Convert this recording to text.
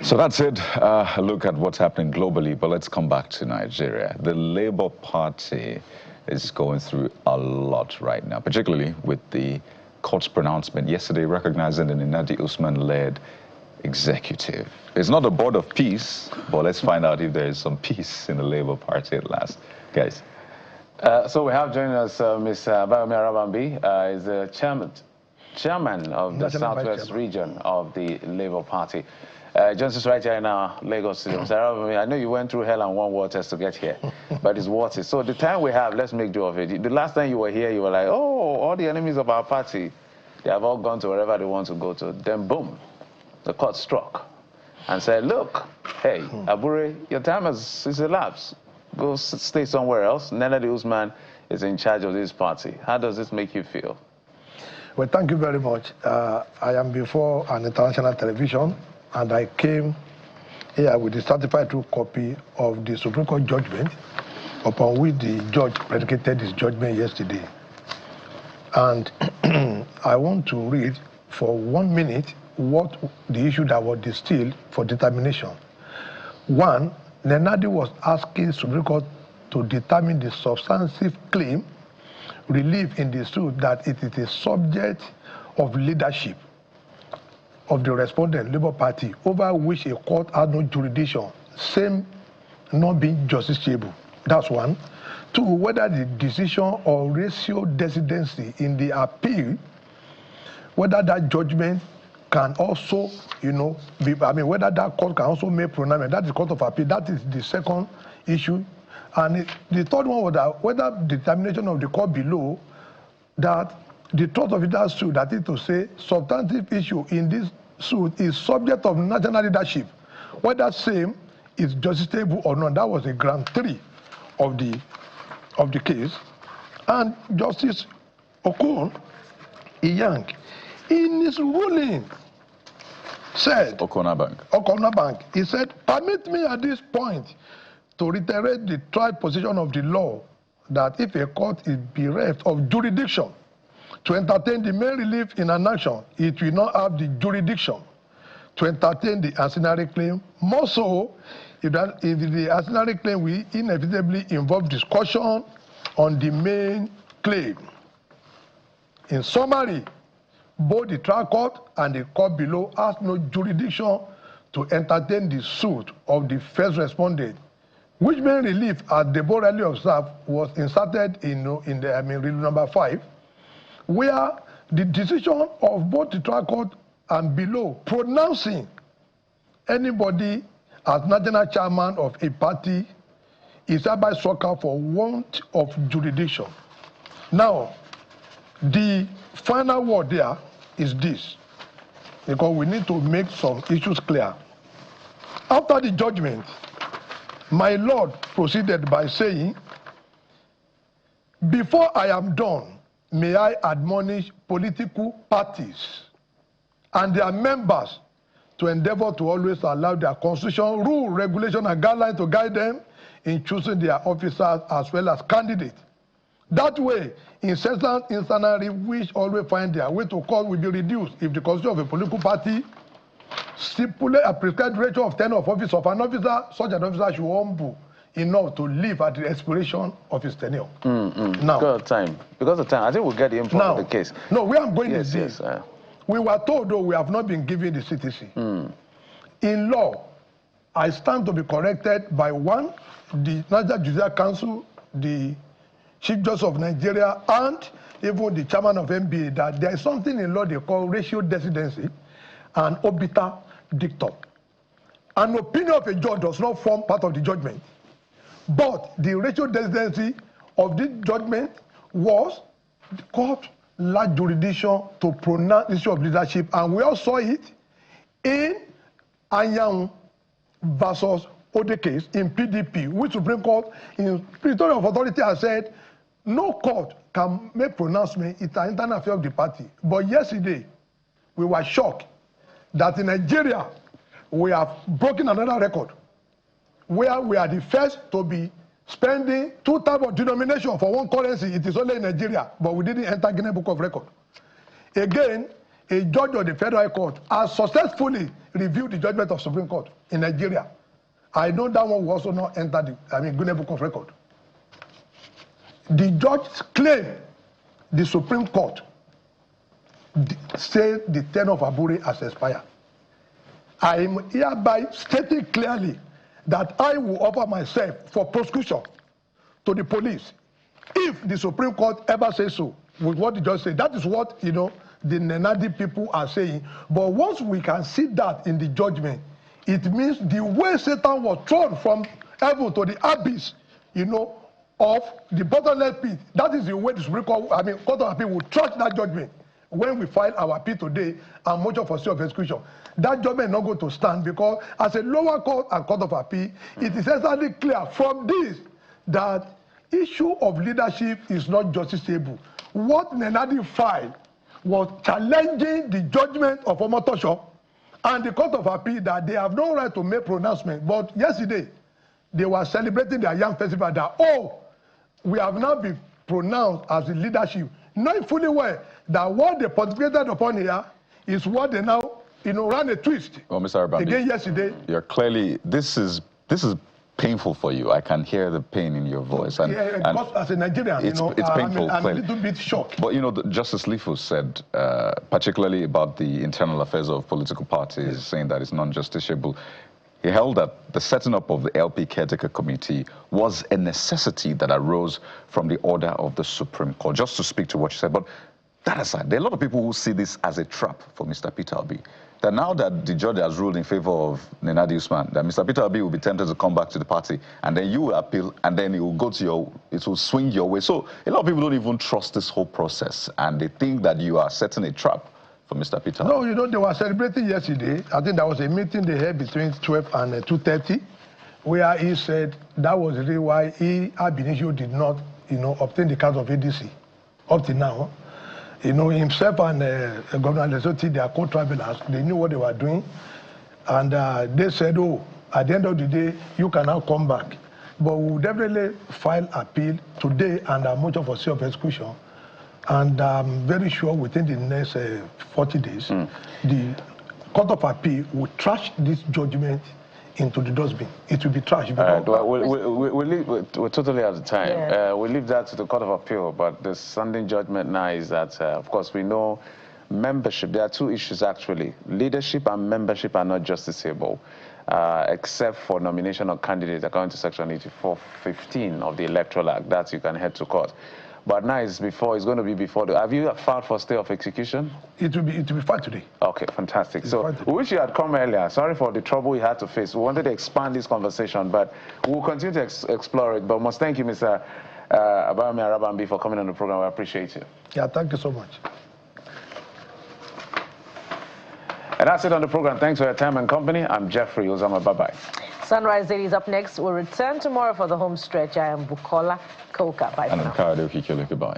So that's it. A look at what's happening globally, but let's come back to Nigeria. The Labour Party is going through a lot right now, particularly with the court's pronouncement yesterday recognizing the Nnamdi Usman-led executive. It's not a board of peace, but let's find out if there is some peace in the Labour Party at last. Guys. So we have joining us Ms. Bayomi Arabambi, is the chairman of the Southwest region of the Labour Party. Just right here in our Lagos city. Mr. Arabambi, I know you went through hell and warm waters to get here, but it's worth it. So the time we have, let's make do of it. The last time you were here, you were like, oh, all the enemies of our party, they have all gone to wherever they want to go to. Then boom, the court struck and said, look, hey, Abure, your time has elapsed. Go stay somewhere else. Nnamdi Usman is in charge of this party. How does this make you feel? Well, thank you very much. I am before an international television, and I came here with the certified true copy of the Supreme Court judgment upon which the judge predicated his judgment yesterday. And I want to read for 1 minute what the issue that was distilled for determination. One, Nnamdi was asking Supreme Court to determine the substantive claim relief in the suit that it is a subject of leadership of the respondent Labour Party over which a court had no jurisdiction, same not being justiciable. That's one. Two, whether the decision or ratio decidency in the appeal, whether that judgment can also, whether that court can also make pronouncement. That is court of appeal. That is the second issue. And the third one was that whether the determination of the court below that the truth of that suit, that is to say, substantive issue in this suit is subject of national leadership, whether same is justiciable or not. That was a ground 3 of the case. And Justice Okon Iyank, in his ruling, said, Okonabank, he said, permit me at this point to reiterate the tried position of the law that if a court is bereft of jurisdiction to entertain the main relief in an action, it will not have the jurisdiction to entertain the ancillary claim. More so, if the ancillary claim will inevitably involve discussion on the main claim. In summary, both the trial court and the court below has no jurisdiction to entertain the suit of the first respondent, which main relief, as deliberately observed, was inserted in rule number 5, where the decision of both the trial court and below pronouncing anybody as national chairman of a party is hereby struck out for want of jurisdiction. Now, the final word there is this, because we need to make some issues clear. After the judgment, my Lord proceeded by saying, before I am done, may I admonish political parties and their members to endeavor to always allow their constitution, rule, regulation, and guidelines to guide them in choosing their officers as well as candidates. That way, incessant insanity which always find their way to court will be reduced if the constitution of a political party stipulate a prescribed ratio of tenure of office of an officer, such an officer should humble enough to live at the expiration of his tenure. Now, because of time. Because of time. I think we'll get the info of the case. No, where I'm going is this. We were told, though, we have not been given the CTC. In law, I stand to be corrected by one, the National Judicial Council, the Chief Justice of Nigeria, and even the chairman of NBA, that there is something in law they call ratio decidency and obiter dictum. An opinion of a judge does not form part of the judgment, but the ratio decidency of this judgment was the court lacked jurisdiction to pronounce the issue of leadership, and we all saw it in Anyang versus Ode case in PDP, which Supreme Court in Pretorium of Authority has said no court can make pronouncement. It's an internal affair of the party. But yesterday, we were shocked that in Nigeria, we have broken another record, where we are the first to be spending 2 types of denomination for one currency. It is only in Nigeria, but we didn't enter Guinness Book of Record. Again, a judge of the Federal Court has successfully reviewed the judgment of Supreme Court in Nigeria. I know that one will also not enter the Guinness Book of Record. The judge claimed the Supreme Court said the term of Abure has expired. I am hereby stating clearly that I will offer myself for prosecution to the police if the Supreme Court ever says so, with what the judge said. That is what, the Nenadi people are saying. But once we can see that in the judgment, it means the way Satan was thrown from heaven to the abyss, of the bottomless pit, that is the way the Supreme Court, Court of Appeal will trust that judgment when we file our appeal today and motion for stay of execution. That judgment is not going to stand because as a lower court and Court of Appeal, it is exactly clear from this that issue of leadership is not justiciable. What Nenadi filed was challenging the judgment of Omotosho and the Court of Appeal that they have no right to make pronouncement. But yesterday, they were celebrating their young festival that, we have now been pronounced as the leadership, knowing fully well that what they pontificated upon here is what they now, ran a twist. Well, Mr. Arabambi, again yesterday. You're clearly, this is painful for you. I can hear the pain in your voice. And, because as a Nigerian, it's painful. I'm a little bit shocked. But Justice Lifu said, particularly about the internal affairs of political parties, saying that it's non-justiciable. He held that the setting up of the LP Caretaker Committee was a necessity that arose from the order of the Supreme Court. Just to speak to what you said, but that aside, there are a lot of people who see this as a trap for Mr. Peter Obi. That now that the judge has ruled in favor of Nenadi Usman, that Mr. Peter Obi will be tempted to come back to the party, and then you will appeal, and then it will go to it will swing your way. So a lot of people don't even trust this whole process, and they think that you are setting a trap for Mr. Peter. No, they were celebrating yesterday. I think there was a meeting they had between 12 and 2:30, where he said that was really why Abinishio did not, obtain the card of ADC up to now. Himself and Governor Lesotho, they are co-travelers. They knew what they were doing. And they said, at the end of the day, you can now come back. But we will definitely file appeal today and a motion for stay of execution. And I'm very sure within the next 40 days, the Court of Appeal will trash this judgment into the dustbin. It will be trashed. We're totally out of time. Yeah. We'll leave that to the Court of Appeal, but the standing judgment now is that, of course, we know membership. There are two issues, actually. Leadership and membership are not justiciable, except for nomination of candidates according to Section 8415 of the Electoral Act. That you can head to court. But now it's going to be before have you filed for stay of execution? It will be filed today. Okay, fantastic. So we wish you had come earlier. Sorry for the trouble you had to face. We wanted to expand this conversation, but we'll continue to explore it. But must thank you, Mr. Abure-Led, for coming on the program. We appreciate you. Yeah, thank you so much. And that's it on the program. Thanks for your time and company. I'm Jeffrey Ozama. Bye-bye. Sunrise Daily is up next. We'll return tomorrow for the home stretch. I am Bukola Koka. Bye for now. And I'm Goodbye.